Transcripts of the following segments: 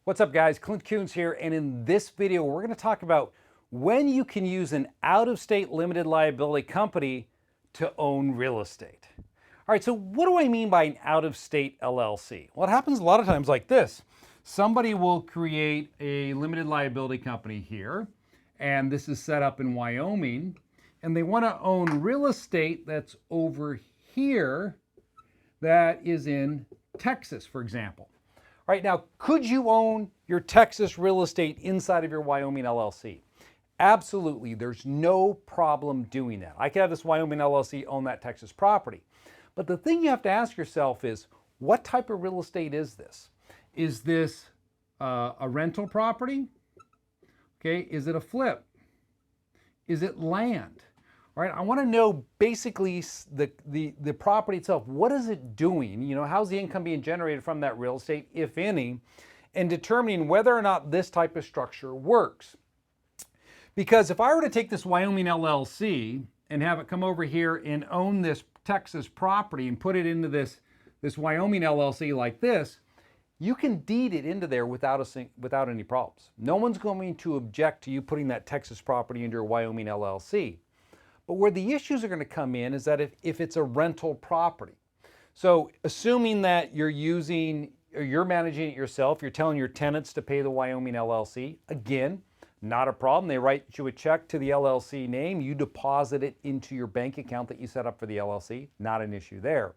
What's up, guys? Clint Coons here, and in this video we're going to talk about when you can use an out-of-state limited liability company to own real estate. All right, so what do I mean by an out-of-state LLC? Well, it happens a lot of times like this. Somebody will create a limited liability company here, and this is set up in Wyoming, and they want to own real estate that's over here that is in Texas, for example. Right now, could you own your Texas real estate inside of your Wyoming LLC? Absolutely, there's no problem doing that. I could have this Wyoming LLC own that Texas property. But the thing you have to ask yourself is, what type of real estate is this? Is this a rental property? Okay, is it a flip? Is it land? All right, I want to know basically the property itself. What is it doing? You know, how's the income being generated from that real estate, if any, and determining whether or not this type of structure works. Because if I were to take this Wyoming LLC and have it come over here and own this Texas property and put it into this Wyoming LLC like this, you can deed it into there without any problems. No one's going to object to you putting that Texas property into your Wyoming LLC. But where the issues are going to come in is that if it's a rental property. So assuming that you're managing it yourself, you're telling your tenants to pay the Wyoming LLC, again, not a problem. They write you a check to the LLC name, you deposit it into your bank account that you set up for the LLC, not an issue there.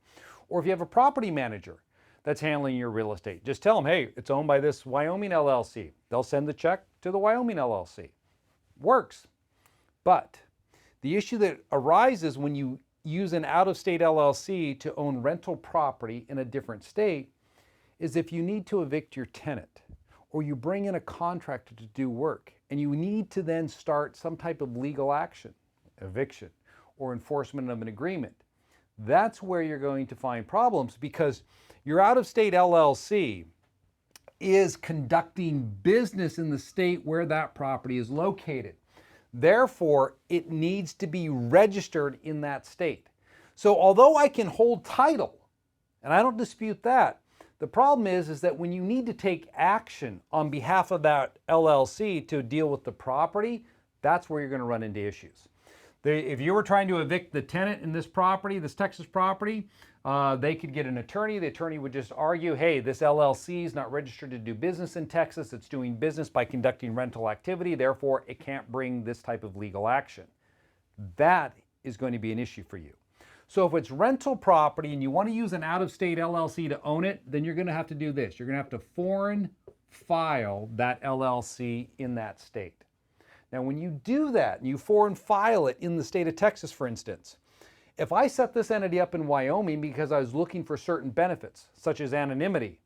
Or if you have a property manager that's handling your real estate, just tell them, hey, it's owned by this Wyoming LLC. They'll send the check to the Wyoming LLC. Works. But the issue that arises when you use an out-of-state LLC to own rental property in a different state is if you need to evict your tenant, or you bring in a contractor to do work, and you need to then start some type of legal action, eviction, or enforcement of an agreement. That's where you're going to find problems, because your out-of-state LLC is conducting business in the state where that property is located. Therefore, it needs to be registered in that state. So although I can hold title, and I don't dispute that, the problem is that when you need to take action on behalf of that LLC to deal with the property, that's where you're going to run into issues. If you were trying to evict the tenant in this property, this Texas property, they could get an attorney. The attorney would just argue, hey, this LLC is not registered to do business in Texas. It's doing business by conducting rental activity. Therefore, it can't bring this type of legal action. That is going to be an issue for you. So if it's rental property and you want to use an out-of-state LLC to own it, then you're going to have to do this. You're going to have to foreign file that LLC in that state. Now, when you do that and you foreign file it in the state of Texas, for instance, if I set this entity up in Wyoming because I was looking for certain benefits, such as anonymity,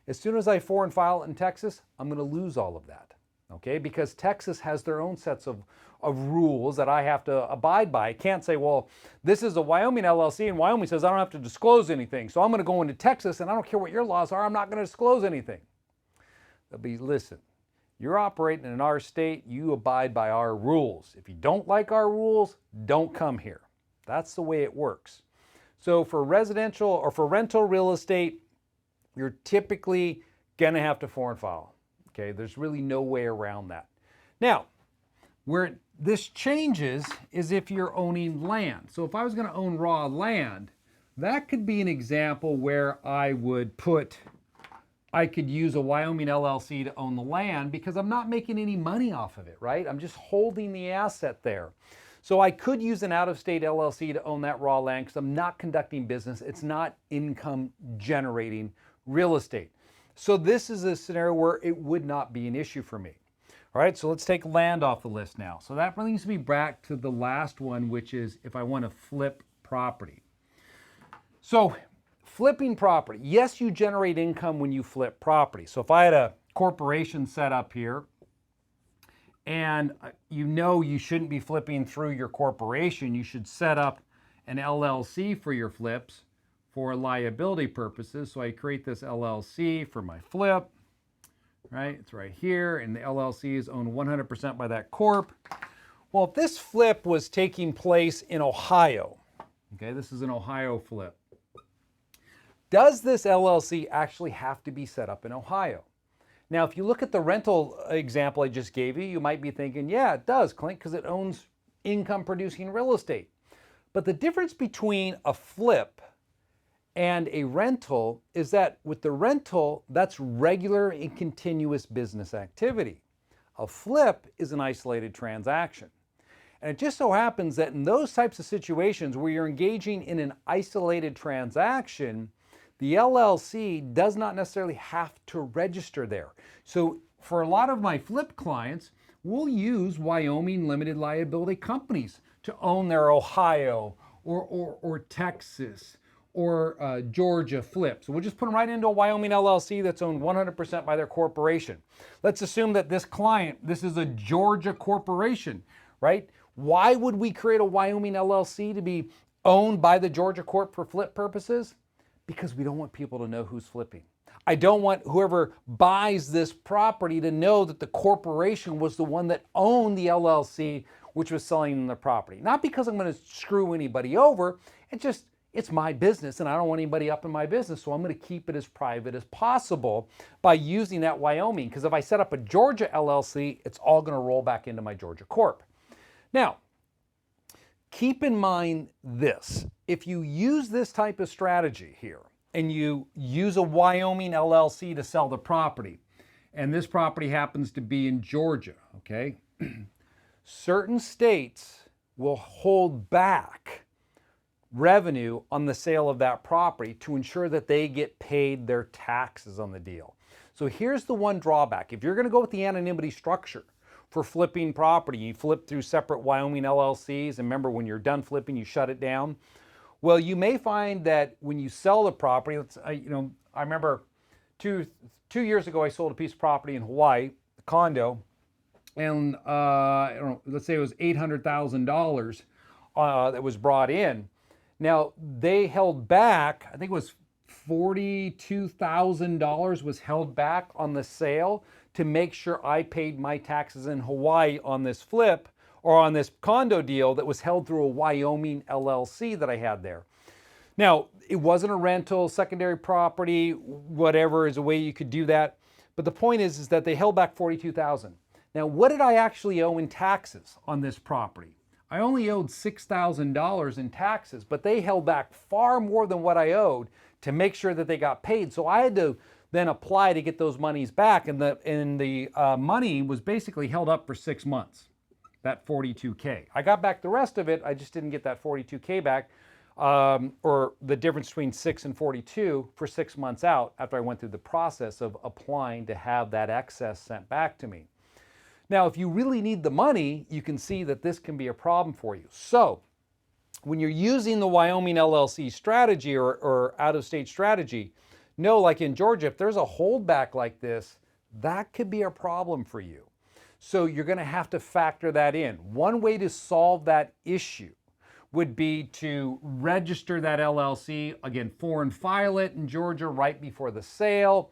as soon as I foreign file it in Texas, I'm going to lose all of that, okay? Because Texas has their own sets of rules that I have to abide by. I can't say, well, this is a Wyoming LLC, and Wyoming says I don't have to disclose anything, so I'm going to go into Texas, and I don't care what your laws are, I'm not going to disclose anything. They'll be, listen, you're operating in our state, you abide by our rules. If you don't like our rules, don't come here. That's the way it works. So for residential or for rental real estate, you're typically going to have to foreign file. Okay, there's really no way around that. Now, where this changes is if you're owning land. So if I was going to own raw land, that could be an example where I could use a Wyoming LLC to own the land because I'm not making any money off of it, right? I'm just holding the asset there. So I could use an out-of-state LLC to own that raw land because I'm not conducting business. It's not income generating real estate. So this is a scenario where it would not be an issue for me. All right, so let's take land off the list now. So that brings me back to the last one, which is if I want to flip property. So flipping property, yes, you generate income when you flip property. So if I had a corporation set up here, and you know you shouldn't be flipping through your corporation, you should set up an LLC for your flips for liability purposes. So I create this LLC for my flip, right? It's right here, and the LLC is owned 100% by that corp. Well, if this flip was taking place in Ohio, okay, this is an Ohio flip, does this LLC actually have to be set up in Ohio? Now, if you look at the rental example I just gave you, you might be thinking, yeah, it does, Clint, because it owns income producing real estate. But the difference between a flip and a rental is that with the rental, that's regular and continuous business activity. A flip is an isolated transaction. And it just so happens that in those types of situations where you're engaging in an isolated transaction, the LLC does not necessarily have to register there. So for a lot of my flip clients, we'll use Wyoming limited liability companies to own their Ohio or Texas or Georgia flip. So we'll just put them right into a Wyoming LLC that's owned 100% by their corporation. Let's assume that this client, this is a Georgia corporation, right? Why would we create a Wyoming LLC to be owned by the Georgia Corp for flip purposes? Because we don't want people to know who's flipping. I don't want whoever buys this property to know that the corporation was the one that owned the LLC, which was selling them the property. Not because I'm going to screw anybody over, it's my business and I don't want anybody up in my business, so I'm going to keep it as private as possible by using that Wyoming, because if I set up a Georgia LLC, it's all going to roll back into my Georgia Corp. Now, keep in mind this. If you use this type of strategy here and you use a Wyoming LLC to sell the property, and this property happens to be in Georgia, okay? Certain states will hold back revenue on the sale of that property to ensure that they get paid their taxes on the deal. So here's the one drawback. If you're going to go with the anonymity structure for flipping property, you flip through separate Wyoming LLCs, and remember, when you're done flipping, you shut it down. Well, you may find that when you sell the property, I remember two years ago, I sold a piece of property in Hawaii, a condo, and let's say it was $800,000 that was brought in. Now, they held back, I think it was $42,000 was held back on the sale to make sure I paid my taxes in Hawaii on this flip or on this condo deal that was held through a Wyoming LLC that I had there. Now, it wasn't a rental, secondary property, whatever is a way you could do that. But the point is that they held back $42,000. Now, what did I actually owe in taxes on this property? I only owed $6,000 in taxes, but they held back far more than what I owed to make sure that they got paid. So I had to then apply to get those monies back, and the money was basically held up for 6 months, that $42K. I got back the rest of it, I just didn't get that $42K back, or the difference between 6 and 42 for 6 months out after I went through the process of applying to have that excess sent back to me. Now, if you really need the money, you can see that this can be a problem for you. So when you're using the Wyoming LLC strategy or out-of-state strategy, know, like in Georgia, if there's a holdback like this, that could be a problem for you. So you're going to have to factor that in. One way to solve that issue would be to register that LLC, again, foreign file it in Georgia right before the sale.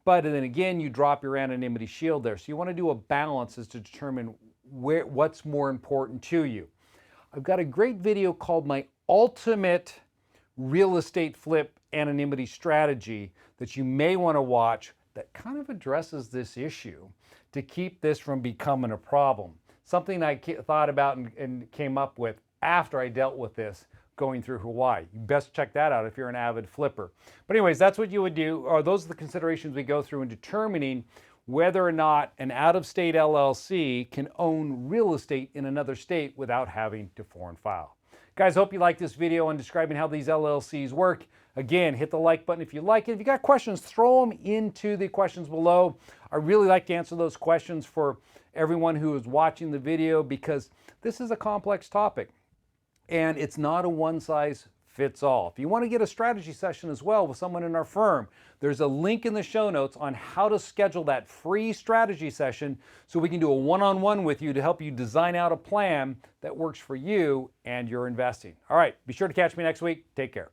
But then again, you drop your anonymity shield there. So you want to do a balance as to determine what's more important to you. I've got a great video called My Ultimate Real Estate Flip Anonymity Strategy that you may want to watch that kind of addresses this issue to keep this from becoming a problem. Something I thought about and came up with after I dealt with this going through Hawaii. You best check that out if you're an avid flipper. But anyways, that's what you would do, or those are the considerations we go through in determining whether or not an out-of-state LLC can own real estate in another state without having to foreign file. Guys, hope you like this video on describing how these LLCs work. Again, hit the like button if you like it. If you got questions, throw them into the questions below. I really like to answer those questions for everyone who is watching the video, because this is a complex topic and it's not a one-size-fits-all. If you want to get a strategy session as well with someone in our firm, there's a link in the show notes on how to schedule that free strategy session so we can do a one-on-one with you to help you design out a plan that works for you and your investing. All right, be sure to catch me next week. Take care.